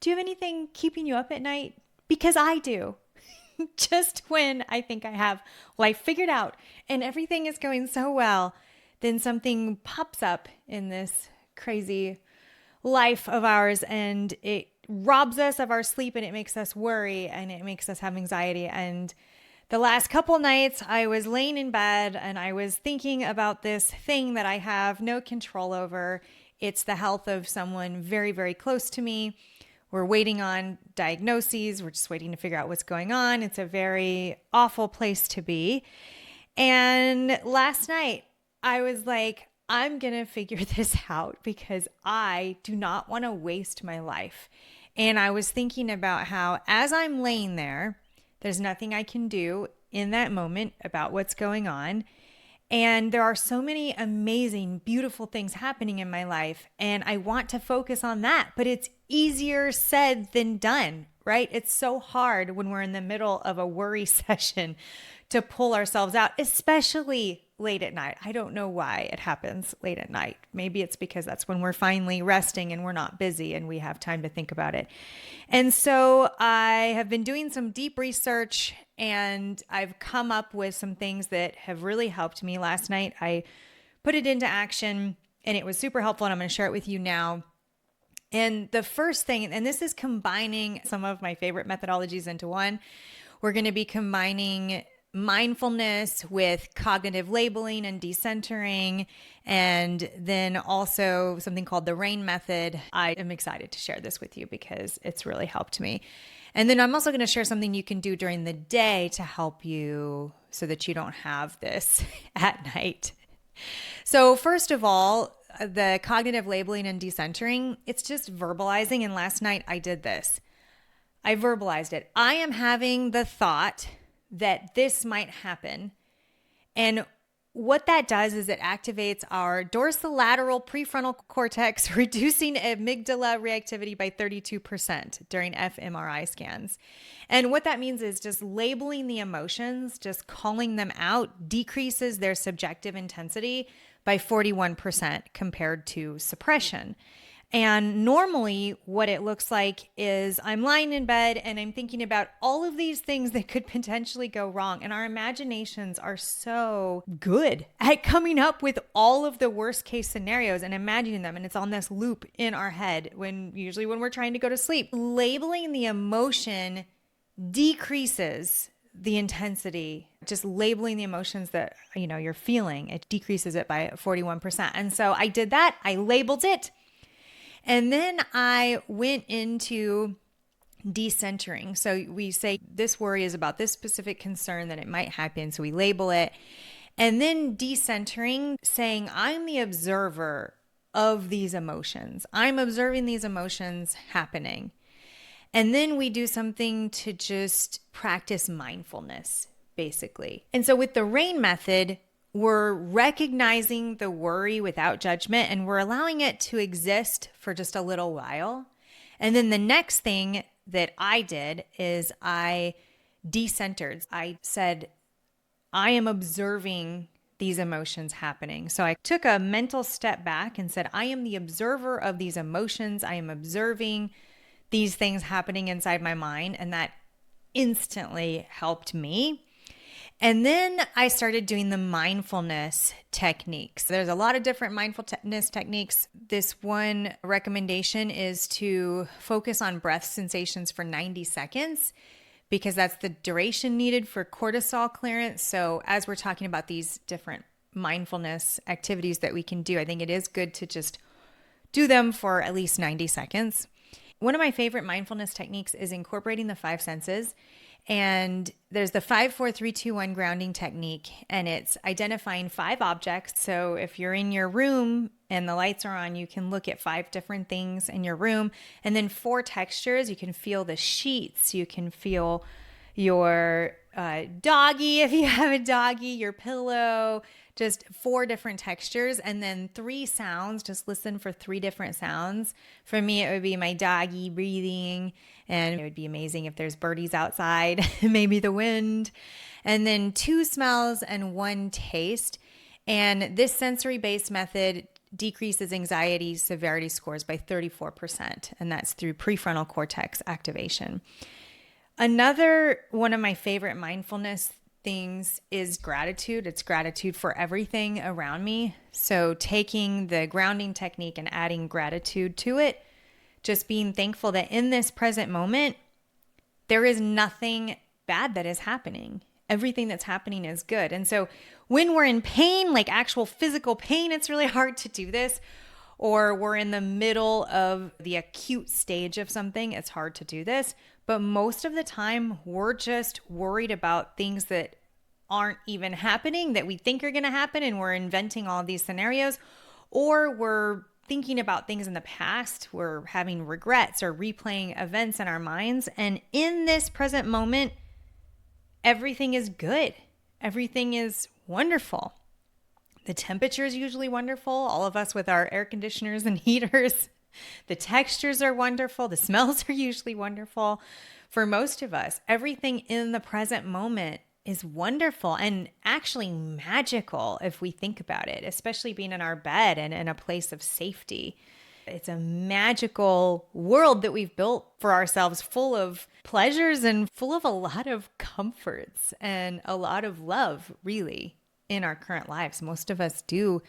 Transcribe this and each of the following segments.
Do you have anything keeping you up at night? Because I do. Just when I think I have life figured out and everything is going so well, then something pops up in this crazy life of ours and it robs us of our sleep and it makes us worry and it makes us have anxiety. And the last couple nights, I was laying in bed and I was thinking about this thing that I have no control over. It's the health of someone very, very close to me. We're waiting on diagnoses. We're just waiting to figure out what's going on. It's a very awful place to be. And last night, I was like, I'm going to figure this out because I do not want to waste my life. And I was thinking about how, as I'm laying there, there's nothing I can do in that moment about what's going on. And there are so many amazing, beautiful things happening in my life. And I want to focus on that, but it's easier said than done, right? It's so hard when we're in the middle of a worry session to pull ourselves out, especially late at night. I don't know why it happens late at night. Maybe it's because that's when we're finally resting and we're not busy and we have time to think about it. And so I have been doing some deep research and I've come up with some things that have really helped me. Last night, I put it into action and it was super helpful and I'm going to share it with you now. And the first thing, and this is combining some of my favorite methodologies into one, we're going to be combining mindfulness with cognitive labeling and decentering, and then also something called the RAIN method. I am excited to share this with you because it's really helped me. And then I'm also going to share something you can do during the day to help you so that you don't have this at night. So first of all, the cognitive labeling and decentering, it's just verbalizing. And last night I did this. I verbalized it. I am having the thought that this might happen. And what that does is it activates our dorsolateral prefrontal cortex, reducing amygdala reactivity by 32% during fMRI scans. And what that means is just labeling the emotions, just calling them out, decreases their subjective intensity by 41% compared to suppression. And normally what it looks like is I'm lying in bed and I'm thinking about all of these things that could potentially go wrong. And our imaginations are so good at coming up with all of the worst case scenarios and imagining them. And it's on this loop in our head usually when we're trying to go to sleep. Labeling the emotion decreases the intensity. Just labeling the emotions that you're feeling, it decreases it by 41%. And so I did that. I labeled it. And then I went into decentering. So we say this worry is about this specific concern that it might happen. So we label it. And then decentering, saying I'm the observer of these emotions. I'm observing these emotions happening. And then we do something to just practice mindfulness, basically. And so with the RAIN method, we're recognizing the worry without judgment and we're allowing it to exist for just a little while. And then the next thing that I did is I decentered. I said, I am observing these emotions happening. So I took a mental step back and said, I am the observer of these emotions. I am observing these things happening inside my mind. And that instantly helped me. And then I started doing the mindfulness techniques. There's a lot of different mindfulness techniques. This one recommendation is to focus on breath sensations for 90 seconds because that's the duration needed for cortisol clearance. So as we're talking about these different mindfulness activities that we can do, I think it is good to just do them for at least 90 seconds. One of my favorite mindfulness techniques is incorporating the five senses. And there's the 5, 4, 3, 2, 1 grounding technique, and it's identifying 5 objects. So if you're in your room and the lights are on, you can look at 5 different things in your room, and then 4 textures. You can feel the sheets, you can feel your doggy if you have a doggy, your pillow, just 4 different textures, and then 3 sounds. Just listen for 3 different sounds. For me, it would be my doggy breathing, and it would be amazing if there's birdies outside, maybe the wind, and then 2 smells and 1 taste. And this sensory-based method decreases anxiety severity scores by 34%, and that's through prefrontal cortex activation. Another one of my favorite mindfulness things is gratitude. It's gratitude for everything around me. So taking the grounding technique and adding gratitude to it, just being thankful that in this present moment, there is nothing bad that is happening. Everything that's happening is good. And so when we're in pain, like actual physical pain, it's really hard to do this. Or we're in the middle of the acute stage of something, it's hard to do this. But most of the time, we're just worried about things that aren't even happening, that we think are going to happen, and we're inventing all these scenarios. Or we're thinking about things in the past, we're having regrets or replaying events in our minds. And in this present moment, everything is good. Everything is wonderful. The temperature is usually wonderful. All of us with our air conditioners and heaters. The textures are wonderful. The smells are usually wonderful. For most of us, everything in the present moment is wonderful and actually magical if we think about it, especially being in our bed and in a place of safety. It's a magical world that we've built for ourselves, full of pleasures and full of a lot of comforts and a lot of love, really, in our current lives. Most of us do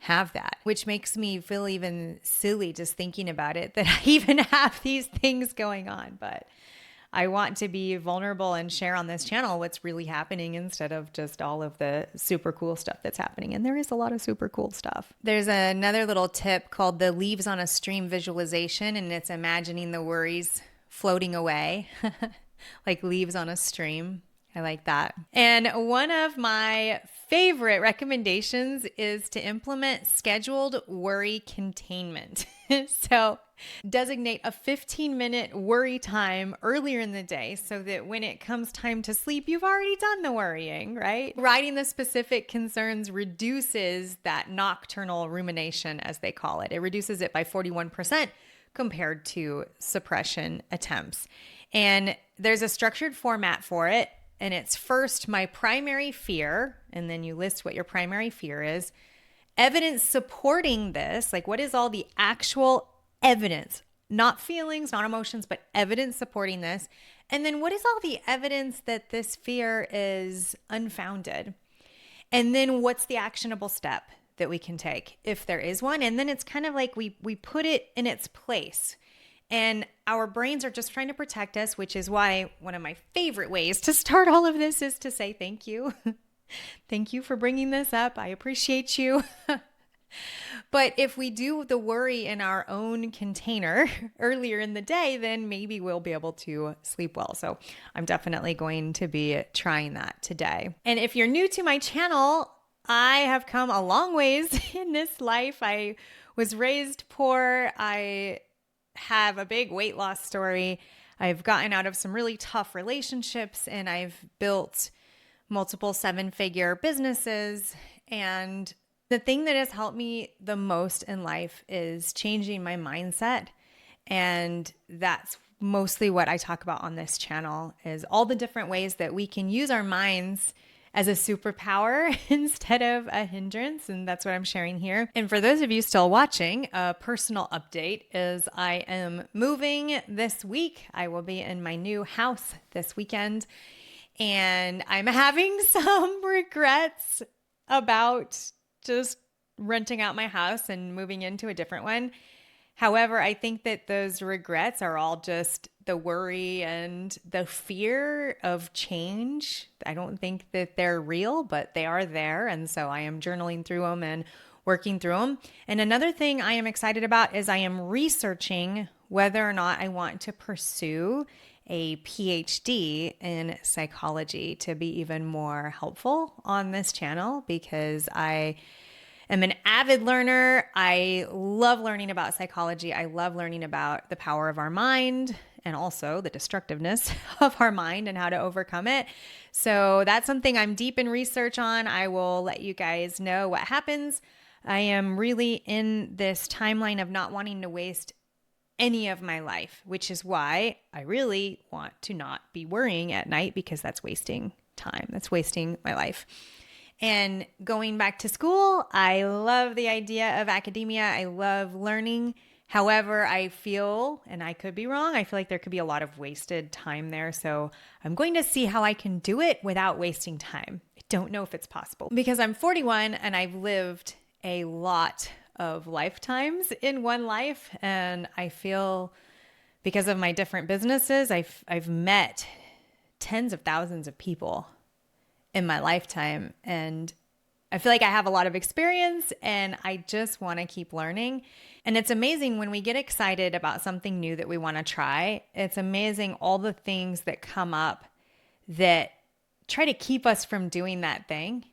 have that, which makes me feel even silly just thinking about it, that I even have these things going on. But I want to be vulnerable and share on this channel what's really happening instead of just all of the super cool stuff that's happening. And there is a lot of super cool stuff. There's another little tip called the leaves on a stream visualization, and it's imagining the worries floating away like leaves on a stream. I like that. And one of my favorite recommendations is to implement scheduled worry containment. So designate a 15-minute worry time earlier in the day so that when it comes time to sleep, you've already done the worrying, right? Writing the specific concerns reduces that nocturnal rumination, as they call it. It reduces it by 41% compared to suppression attempts. And there's a structured format for it. And it's first my primary fear, and then you list what your primary fear is. Evidence supporting this, like what is all the actual evidence, not feelings, not emotions, but evidence supporting this. And then what is all the evidence that this fear is unfounded? And then what's the actionable step that we can take if there is one? And then it's kind of like we put it in its place. And our brains are just trying to protect us, which is why one of my favorite ways to start all of this is to say thank you. Thank you for bringing this up. I appreciate you. But if we do the worry in our own container earlier in the day, then maybe we'll be able to sleep well. So I'm definitely going to be trying that today. And if you're new to my channel, I have come a long ways in this life. I was raised poor. I have a big weight loss story. I've gotten out of some really tough relationships, and I've built multiple 7-figure businesses. And the thing that has helped me the most in life is changing my mindset. And that's mostly what I talk about on this channel, is all the different ways that we can use our minds as a superpower instead of a hindrance. And that's what I'm sharing here. And for those of you still watching, a personal update is I am moving this week. I will be in my new house this weekend. And I'm having some regrets about just renting out my house and moving into a different one. However, I think that those regrets are all just the worry and the fear of change. I don't think that they're real, but they are there. And so I am journaling through them and working through them. And another thing I am excited about is I am researching whether or not I want to pursue a PhD in psychology to be even more helpful on this channel, because I'm an avid learner. I love learning about psychology. I love learning about the power of our mind and also the destructiveness of our mind and how to overcome it. So that's something I'm deep in research on. I will let you guys know what happens. I am really in this timeline of not wanting to waste any of my life, which is why I really want to not be worrying at night, because that's wasting time. That's wasting my life. And going back to school, I love the idea of academia. I love learning. However, I feel, and I could be wrong, I feel like there could be a lot of wasted time there. So I'm going to see how I can do it without wasting time. I don't know if it's possible because I'm 41 and I've lived a lot of lifetimes in one life. And I feel because of my different businesses, I've met tens of thousands of people in my lifetime. And I feel like I have a lot of experience and I just want to keep learning. And it's amazing when we get excited about something new that we want to try. It's amazing all the things that come up that try to keep us from doing that thing.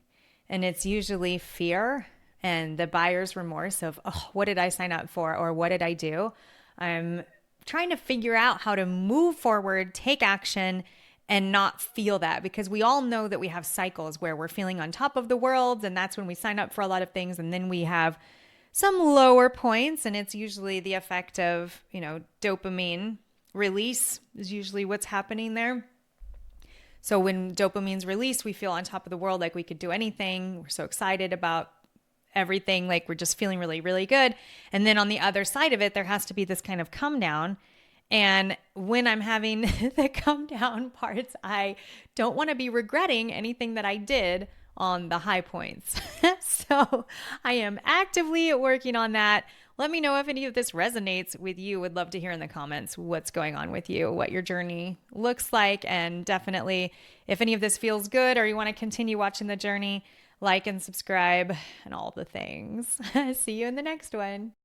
And it's usually fear and the buyer's remorse of, oh, what did I sign up for? Or what did I do? I'm trying to figure out how to move forward, take action, and not feel that, because we all know that we have cycles where we're feeling on top of the world, and that's when we sign up for a lot of things, and then we have some lower points, and it's usually the effect of, dopamine release is usually what's happening there. So when dopamine's released, we feel on top of the world, like we could do anything. We're so excited about everything, like we're just feeling really, really good. And then on the other side of it, there has to be this kind of come down. And when I'm having the come down parts, I don't want to be regretting anything that I did on the high points. So I am actively working on that. Let me know if any of this resonates with you. Would love to hear in the comments what's going on with you, what your journey looks like. And definitely if any of this feels good or you want to continue watching the journey, like and subscribe and all the things. See you in the next one.